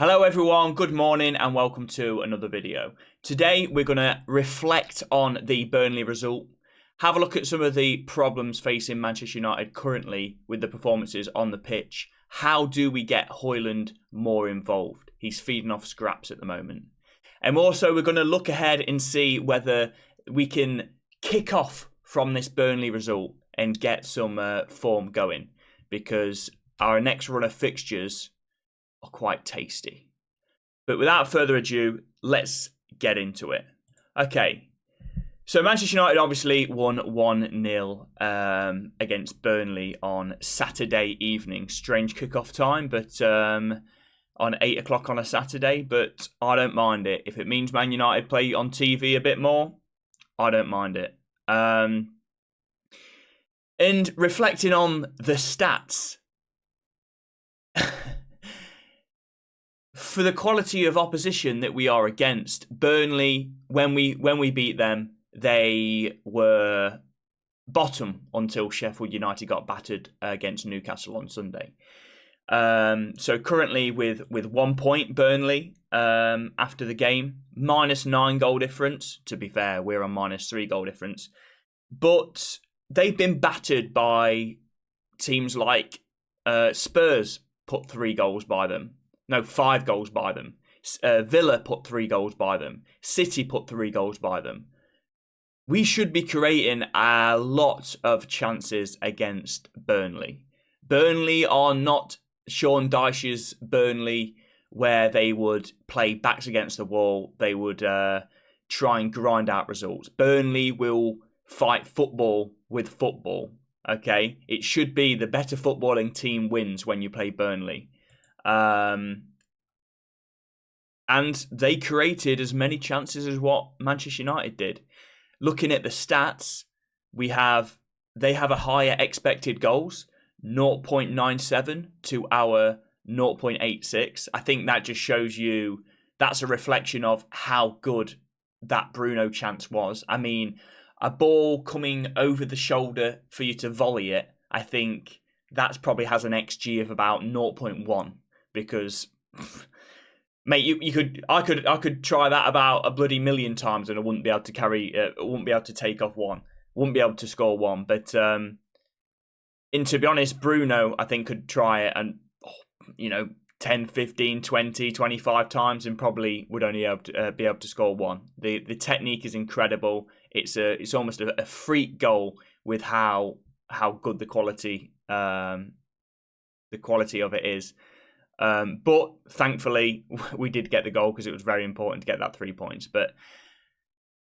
Hello everyone, good morning and welcome to another video. Today we're going to reflect on the Burnley result, have a look at some of the problems facing Manchester United currently with the performances on the pitch. How do we get Hojlund more involved? He's feeding off scraps at the moment. And also we're going to look ahead and see whether we can kick off from this Burnley result and get some form going, because our next run of fixtures are quite tasty. But without further ado, let's get into it. Okay, so Manchester United obviously won 1-0 against Burnley on Saturday evening. Strange kickoff time, but on 8 o'clock on a Saturday, but I don't mind it. If it means Man United play on TV a bit more, I don't mind it. And reflecting on the stats, for the quality of opposition that we are against, Burnley, when we beat them, they were bottom until Sheffield United got battered against Newcastle on Sunday. So currently with 1 point, Burnley, after the game, -9 goal difference. To be fair, we're on -3 goal difference. But they've been battered by teams like Spurs put 3 goals by them. No, 5 goals by them. Villa put 3 goals by them. City put 3 goals by them. We should be creating a lot of chances against Burnley. Burnley are not Sean Dyche's Burnley, where they would play backs against the wall. They would try and grind out results. Burnley will fight football with football. Okay? It should be the better footballing team wins when you play Burnley. And they created as many chances as what Manchester United did. Looking at the stats, they have a higher expected goals, 0.97 to our 0.86. I think that just shows you that's a reflection of how good that Bruno chance was. I mean, a ball coming over the shoulder for you to volley it, I think that probably has an XG of about 0.1. Because, mate, I could try that about a bloody million times and I wouldn't be able to wouldn't be able to take off one, wouldn't be able to score one. But and to be honest, Bruno, I think, could try it and 10, 15, 20, 25 times and probably would only be able to score one. The technique is incredible. It's almost a freak goal with how good the quality of it is. But thankfully, we did get the goal because it was very important to get that 3 points. But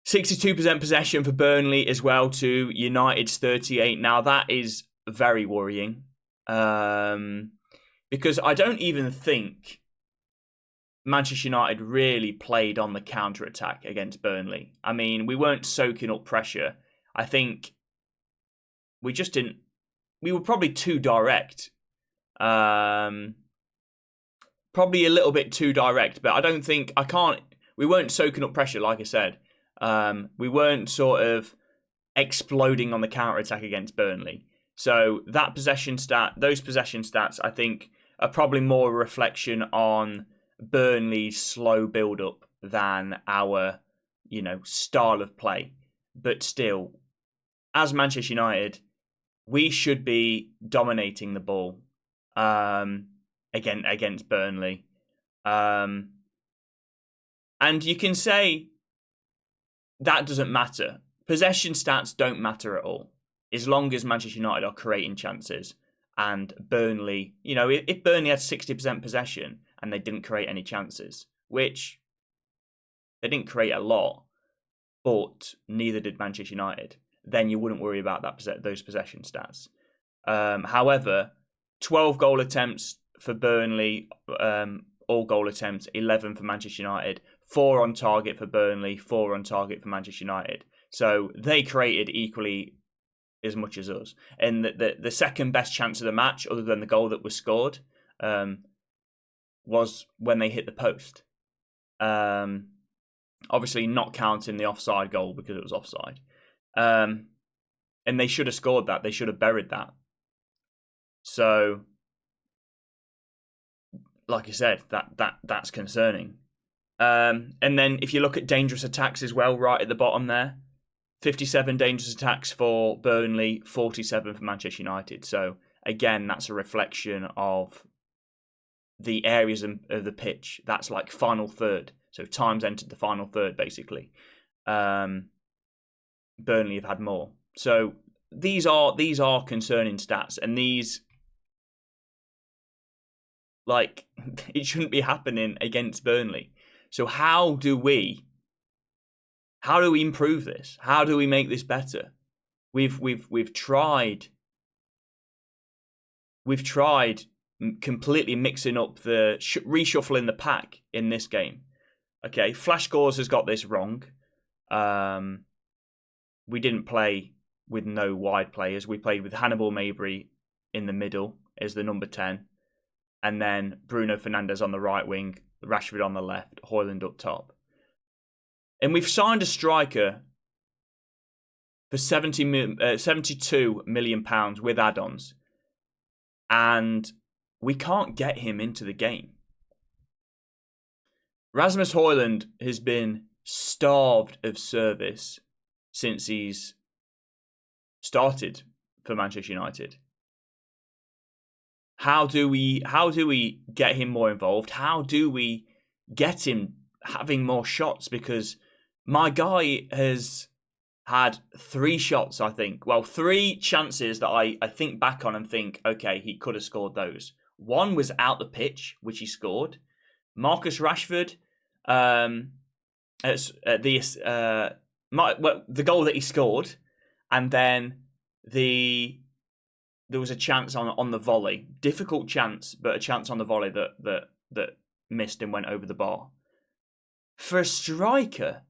62% possession for Burnley as well to United's 38. Now, that is very worrying because I don't even think Manchester United really played on the counter-attack against Burnley. I mean, we weren't soaking up pressure. I think we just didn't. We were probably too direct. Probably a little bit too direct, but we weren't soaking up pressure, like I said. We weren't sort of exploding on the counter-attack against Burnley. So those possession stats, I think, are probably more a reflection on Burnley's slow build-up than our, style of play. But still, as Manchester United, we should be dominating the ball. Again against Burnley. And you can say that doesn't matter. Possession stats don't matter at all. As long as Manchester United are creating chances. And Burnley, if Burnley had 60% possession and they didn't create any chances, which they didn't create a lot, but neither did Manchester United, then you wouldn't worry about those possession stats. However, 12 goal attempts for Burnley, all goal attempts, 11 for Manchester United, 4 on target for Burnley, 4 on target for Manchester United. So they created equally as much as us. And the second best chance of the match, other than the goal that was scored, was when they hit the post. Obviously not counting the offside goal because it was offside. And they should have scored that. They should have buried that. So like I said, that's concerning. And then if you look at dangerous attacks as well, right at the bottom there, 57 dangerous attacks for Burnley, 47 for Manchester United. So again, that's a reflection of the areas of the pitch. That's like final third. So times entered the final third, basically. Burnley have had more. So these are concerning stats, and these, like, it shouldn't be happening against Burnley. So how do we improve this? How do we make this better? We've tried completely mixing up the reshuffling the pack in this game. Okay, Flash Scores has got this wrong. We didn't play with no wide players. We played with Hannibal Mabry in the middle as the number 10, and then Bruno Fernandes on the right wing, Rashford on the left, Hojlund up top. And we've signed a striker for £72 million with add-ons, and we can't get him into the game. Rasmus Hojlund has been starved of service since he's started for Manchester United. How do we get him more involved? How do we get him having more shots? Because my guy has had 3 shots, I think. Well, 3 chances that I think back on and think, okay, he could have scored those. One was out the pitch, which he scored. Marcus Rashford, the goal that he scored, and then there was a chance on the volley, difficult chance, but a chance on the volley that missed and went over the bar. For a striker,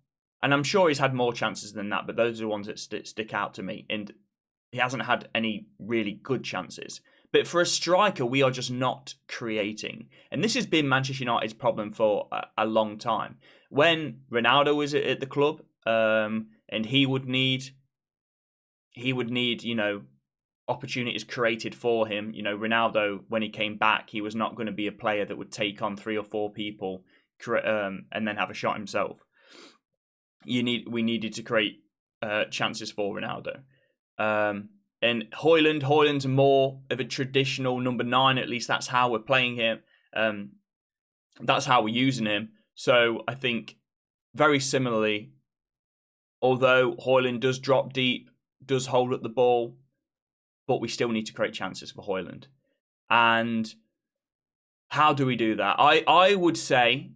and I'm sure he's had more chances than that, but those are the ones that stick out to me. And he hasn't had any really good chances. But for a striker, we are just not creating. And this has been Manchester United's problem for a long time. When Ronaldo was at the club, and he would need, opportunities created for him. Ronaldo, when he came back, he was not going to be a player that would take on 3 or 4 people and then have a shot himself. We needed to create chances for Ronaldo. And Hojlund's more of a traditional number 9. At least that's how we're playing him. That's how we're using him. So I think very similarly, although Hojlund does drop deep, does hold up the ball, but we still need to create chances for Hojlund. And how do we do that? I would say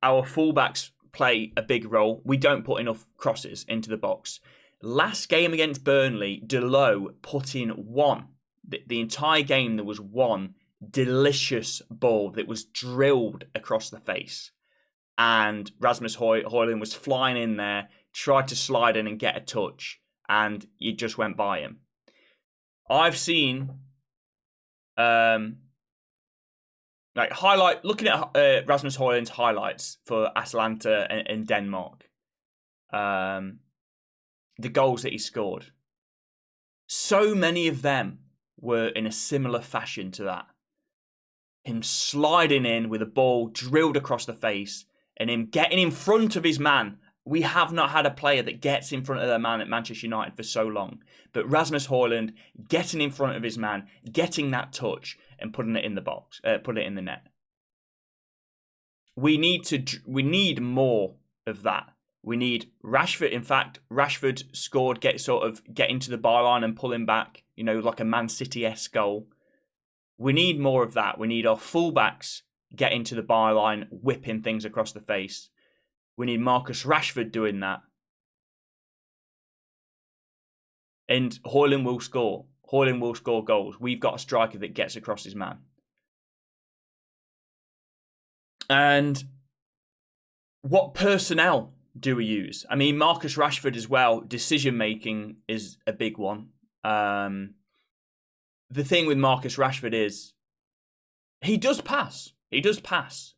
our fullbacks play a big role. We don't put enough crosses into the box. Last game against Burnley, Delot put in one. The entire game, there was one delicious ball that was drilled across the face. And Rasmus Hojlund was flying in there, tried to slide in and get a touch, and it just went by him. I've seen looking at Rasmus Hojlund's highlights for Atalanta and Denmark, the goals that he scored, so many of them were in a similar fashion to that. Him sliding in with a ball drilled across the face and him getting in front of his man. We have not had a player that gets in front of their man at Manchester United for so long. But Rasmus Hojlund getting in front of his man, getting that touch and putting it in the box, put it in the net. We need more of that. We need Rashford. In fact, Rashford scored, get into the byline and pull him back, like a Man City-esque goal. We need more of that. We need our fullbacks get into the byline, whipping things across the face. We need Marcus Rashford doing that. And Hojlund will score. Hojlund will score goals. We've got a striker that gets across his man. And what personnel do we use? I mean, Marcus Rashford as well, decision-making is a big one. The thing with Marcus Rashford is he does pass. He does pass.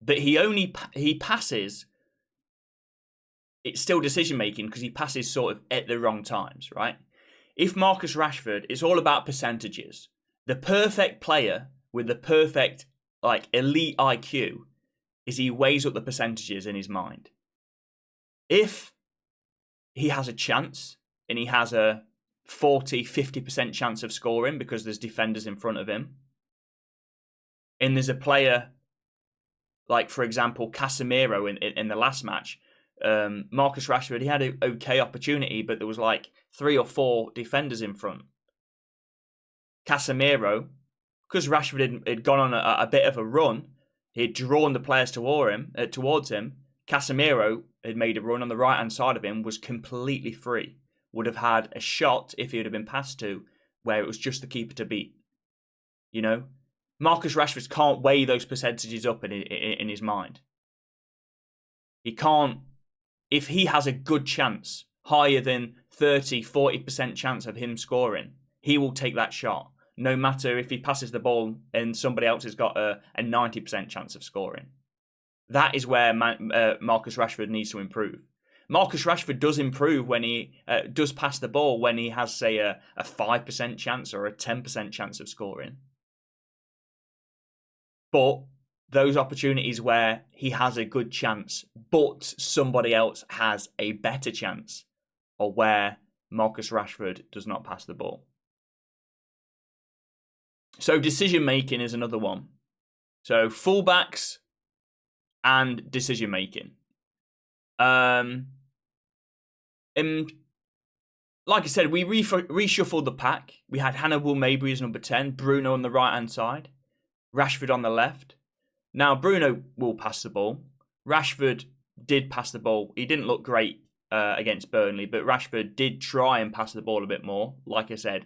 But he passes. It's still decision-making because he passes sort of at the wrong times, right? If Marcus Rashford, it's all about percentages. The perfect player with the perfect like elite IQ is he weighs up the percentages in his mind. If he has a chance and he has a 40-50% chance of scoring because there's defenders in front of him, and there's a player like, for example, Casemiro in the last match, Marcus Rashford, he had an okay opportunity, but there was like 3 or 4 defenders in front. Casemiro, because Rashford had gone on a bit of a run, he'd drawn the players towards him. Casemiro had made a run on the right-hand side of him, was completely free. Would have had a shot if he would have been passed to, where it was just the keeper to beat. You know? Marcus Rashford can't weigh those percentages up in his mind. He can't. If he has a good chance, higher than 30-40% chance of him scoring, he will take that shot, no matter if he passes the ball and somebody else has got a 90% chance of scoring. That is where Marcus Rashford needs to improve. Marcus Rashford does improve when he does pass the ball when he has, say, a 5% chance or a 10% chance of scoring. But those opportunities where he has a good chance, but somebody else has a better chance, or where Marcus Rashford does not pass the ball. So decision making is another one. So fullbacks and decision making. And like I said, we reshuffled the pack. We had Hannibal Mabry as number 10, Bruno on the right hand side, Rashford on the left. Now, Bruno will pass the ball. Rashford did pass the ball. He didn't look great against Burnley, but Rashford did try and pass the ball a bit more. Like I said,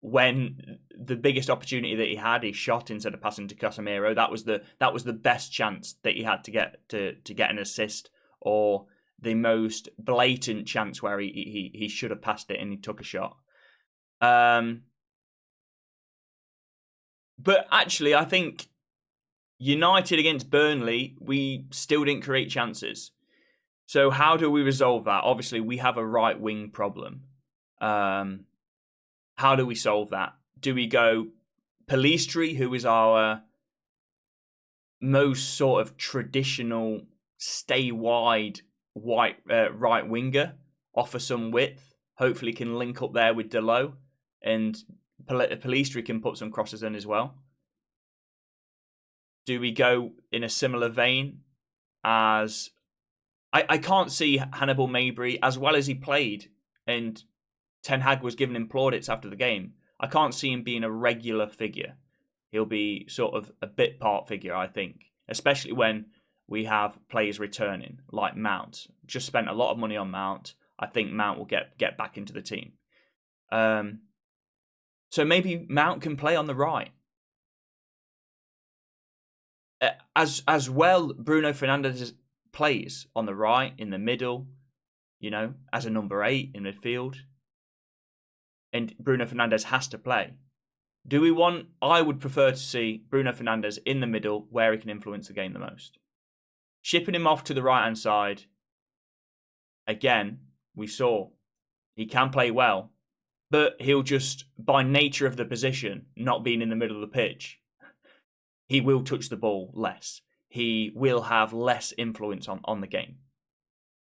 when the biggest opportunity that he had, he shot instead of passing to Casemiro. That was the best chance that he had to get an assist, or the most blatant chance where he should have passed it and he took a shot. But actually, I think United against Burnley, we still didn't create chances. So how do we resolve that? Obviously, we have a right wing problem. How do we solve that? Do we go Pelistri, who is our most sort of traditional stay wide right winger, offer some width, hopefully can link up there with Delo, and Pelistri can put some crosses in as well? Do we go in a similar vein as... I can't see Hannibal Mabry, as well as he played, and Ten Hag was giving him plaudits after the game, I can't see him being a regular figure. He'll be sort of a bit part figure, I think, especially when we have players returning, like Mount. Just spent a lot of money on Mount. I think Mount will get back into the team. So maybe Mount can play on the right. As well, Bruno Fernandes plays on the right, in the middle, you know, as a number 8 in midfield. And Bruno Fernandes has to play. I would prefer to see Bruno Fernandes in the middle where he can influence the game the most. Shipping him off to the right-hand side, again, we saw he can play well, but he'll just, by nature of the position, not being in the middle of the pitch, he will touch the ball less. He will have less influence on the game.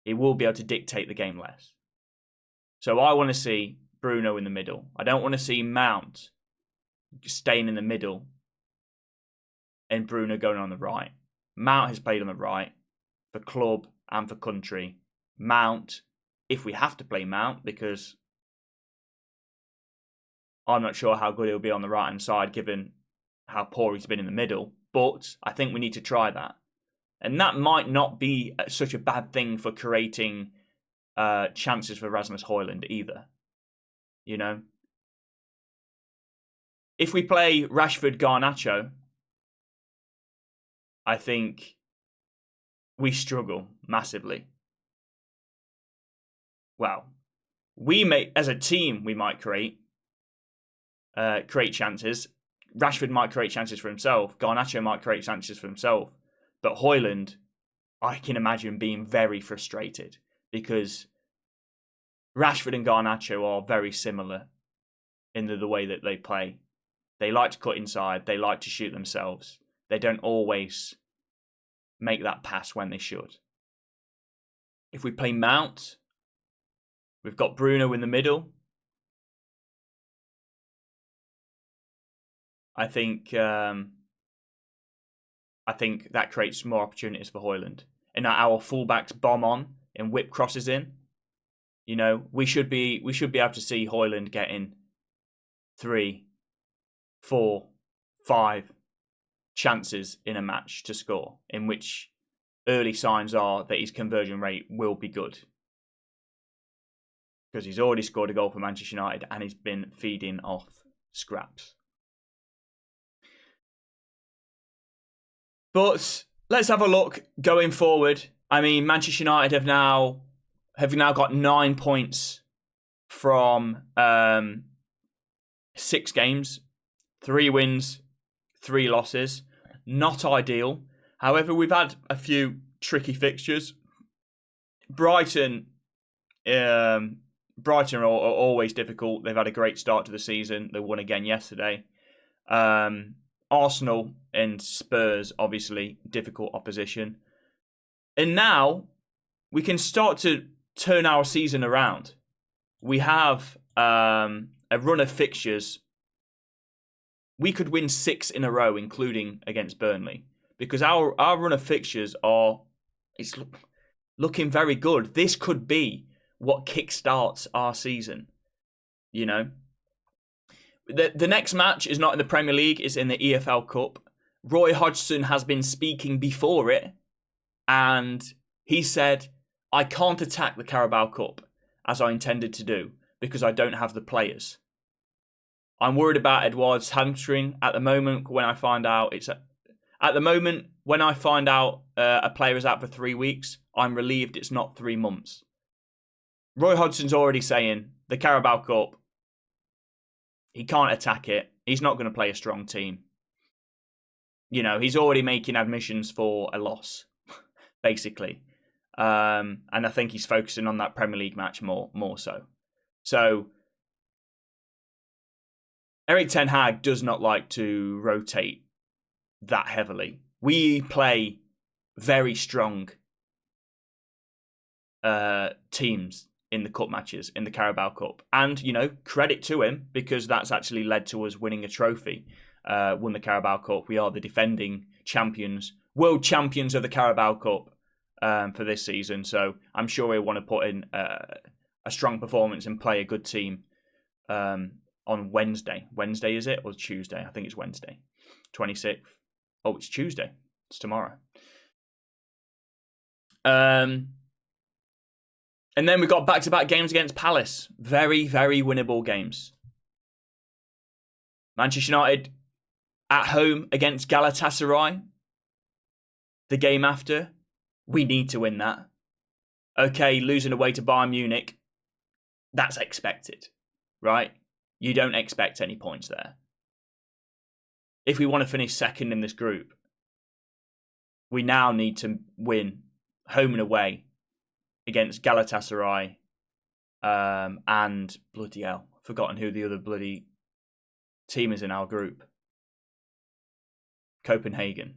He will be able to dictate the game less. So I want to see Bruno in the middle. I don't want to see Mount staying in the middle and Bruno going on the right. Mount has played on the right for club and for country. Mount, if we have to play Mount, because I'm not sure how good he'll be on the right-hand side given how poor he's been in the middle, but I think we need to try that. And that might not be such a bad thing for creating chances for Rasmus Hojlund either. You know? If we play Rashford Garnacho, I think we struggle massively. Well, as a team, we might create chances. Rashford might create chances for himself. Garnacho might create chances for himself. But Hojlund, I can imagine being very frustrated because Rashford and Garnacho are very similar in the way that they play. They like to cut inside. They like to shoot themselves. they don't always make that pass when they should. If we play Mount, we've got Bruno in the middle. I think that creates more opportunities for Hojlund. And our fullbacks bomb on and whip crosses in. You know, we should be able to see Hojlund getting 3, 4, 5 chances in a match to score, in which early signs are that his conversion rate will be good. Because he's already scored a goal for Manchester United and he's been feeding off scraps. But let's have a look going forward. I mean, Manchester United have now got 9 points from 6 games, 3 wins, 3 losses. Not ideal. However, we've had a few tricky fixtures. Brighton are always difficult. They've had a great start to the season. They won again yesterday. Arsenal and Spurs, obviously, difficult opposition. And now we can start to turn our season around. We have a run of fixtures. We could win 6 in a row, including against Burnley, because our run of fixtures it's looking very good. This could be what kickstarts our season, you know. The next match is not in the Premier League, it's in the EFL Cup. Roy Hodgson has been speaking before it, and he said, I can't attack the Carabao Cup as I intended to do because I don't have the players. I'm worried about Edouard's hamstring at the moment. When I find out a player is out for 3 weeks, I'm relieved it's not 3 months. Roy Hodgson's already saying the Carabao Cup, he can't attack it. He's not going to play a strong team. You know, he's already making admissions for a loss, basically. And I think he's focusing on that Premier League match more so. So, Erik ten Hag does not like to rotate that heavily. We play very strong teams in the cup matches, in the Carabao Cup. And, you know, credit to him, because that's actually led to us winning a trophy. Won the Carabao Cup. We are the defending champions, world champions of the Carabao Cup for this season. So I'm sure he'll want to put in a strong performance and play a good team on Wednesday. Wednesday, is it? Or Tuesday? I think it's Wednesday. 26th. Oh, it's Tuesday. It's tomorrow. And then we've got back-to-back games against Palace. Very, very winnable games. Manchester United at home against Galatasaray. The game after. We need to win that. Okay, losing away to Bayern Munich. That's expected, right? You don't expect any points there. If we want to finish second in this group, we now need to win home and away against Galatasaray and bloody hell, forgotten who the other bloody team is in our group. Copenhagen.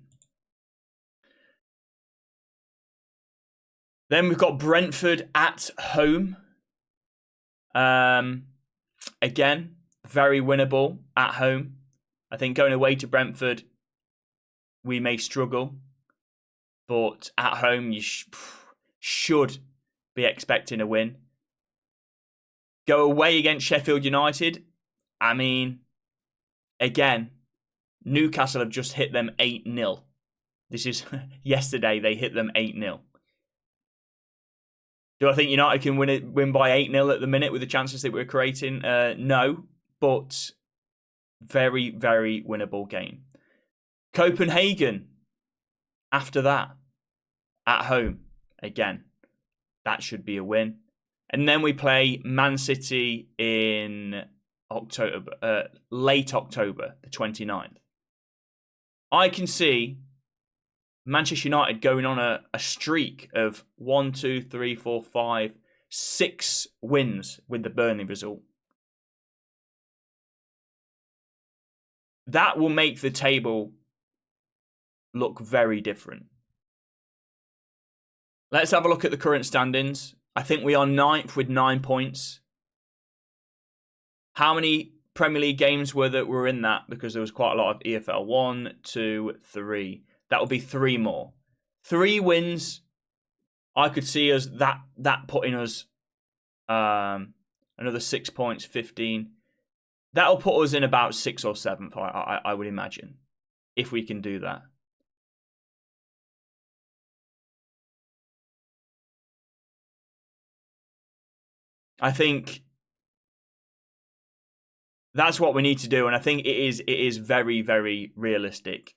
Then we've got Brentford at home. Again, very winnable at home. I think going away to Brentford, we may struggle. But at home, you should be expecting a win. Go away against Sheffield United. I mean, again, Newcastle have just hit them 8-0. This is yesterday, they hit them 8-0. Do I think United can win by 8-0 at the minute with the chances that we're creating? No, but very, very winnable game. Copenhagen, after that, at home, again, that should be a win. And then we play Man City in October, late October, the 29th. I can see Manchester United going on a streak of 1, 2, 3, 4, 5, 6 wins with the Burnley result. That will make the table look very different. Let's have a look at the current standings. I think we are 9th with 9 points. How many Premier League games were in that? Because there was quite a lot of EFL. 1, 2, 3. That would be 3 more. 3 wins. I could see us that putting us another 6 points, 15. That'll put us in about 6th or 7th, I would imagine, if we can do that. I think that's what we need to do, and I think it is very, very realistic.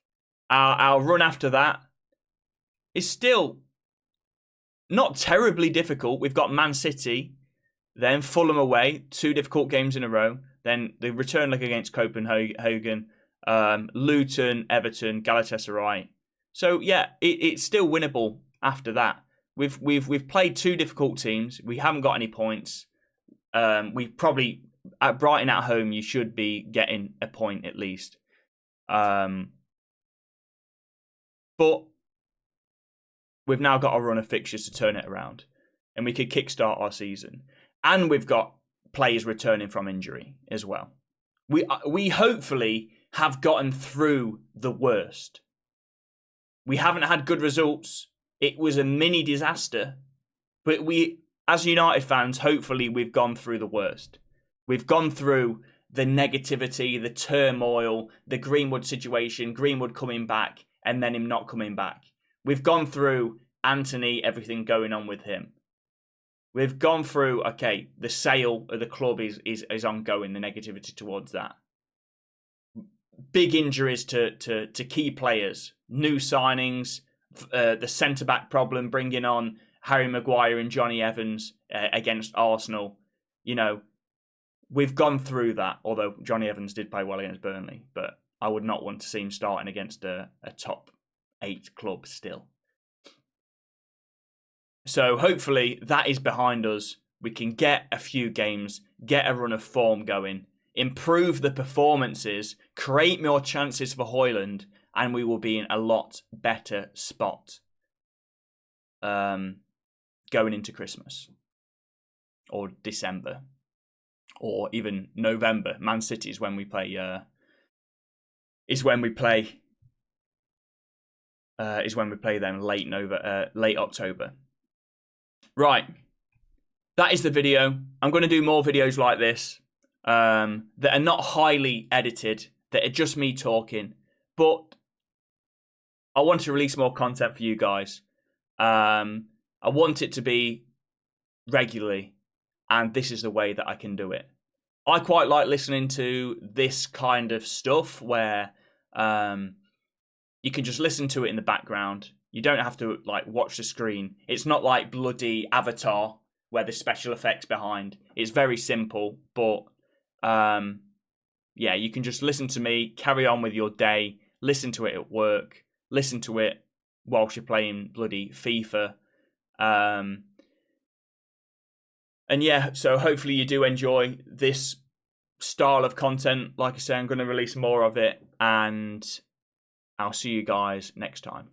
Our run after that is still not terribly difficult. We've got Man City, then Fulham away, 2 difficult games in a row. Then the return leg against Copenhagen, Luton, Everton, Galatasaray. So yeah, it's still winnable after that. We've played 2 difficult teams. We haven't got any points. We probably at Brighton at home, you should be getting a point at least. But we've now got a run of fixtures to turn it around, and we could kickstart our season. And we've got players returning from injury as well. We hopefully have gotten through the worst. We haven't had good results. It was a mini disaster. But we, as United fans, hopefully we've gone through the worst. We've gone through the negativity, the turmoil, the Greenwood situation, Greenwood coming back, and then him not coming back. We've gone through Anthony, everything going on with him. We've gone through, okay, the sale of the club is ongoing, the negativity towards that. Big injuries to key players, new signings, the centre-back problem, bringing on Harry Maguire and Johnny Evans against Arsenal. You know, we've gone through that, although Johnny Evans did play well against Burnley, but I would not want to see him starting against a top 8 club still. So hopefully that is behind us. We can get a few games, get a run of form going, improve the performances, create more chances for Hojlund, and we will be in a lot better spot going into Christmas or December or even November. Man City is when we play. Is when we play them late October. Right, that is the video. I'm going to do more videos like this that are not highly edited, that are just me talking, but I want to release more content for you guys. I want it to be regularly, and this is the way that I can do it. I quite like listening to this kind of stuff where you can just listen to it in the background. You don't have to watch the screen. It's not like bloody Avatar where there's special effects behind. It's very simple, but yeah, you can just listen to me, carry on with your day, listen to it at work, listen to it whilst you're playing bloody FIFA. And yeah, so hopefully you do enjoy this style of content. Like I say, I'm going to release more of it, and I'll see you guys next time.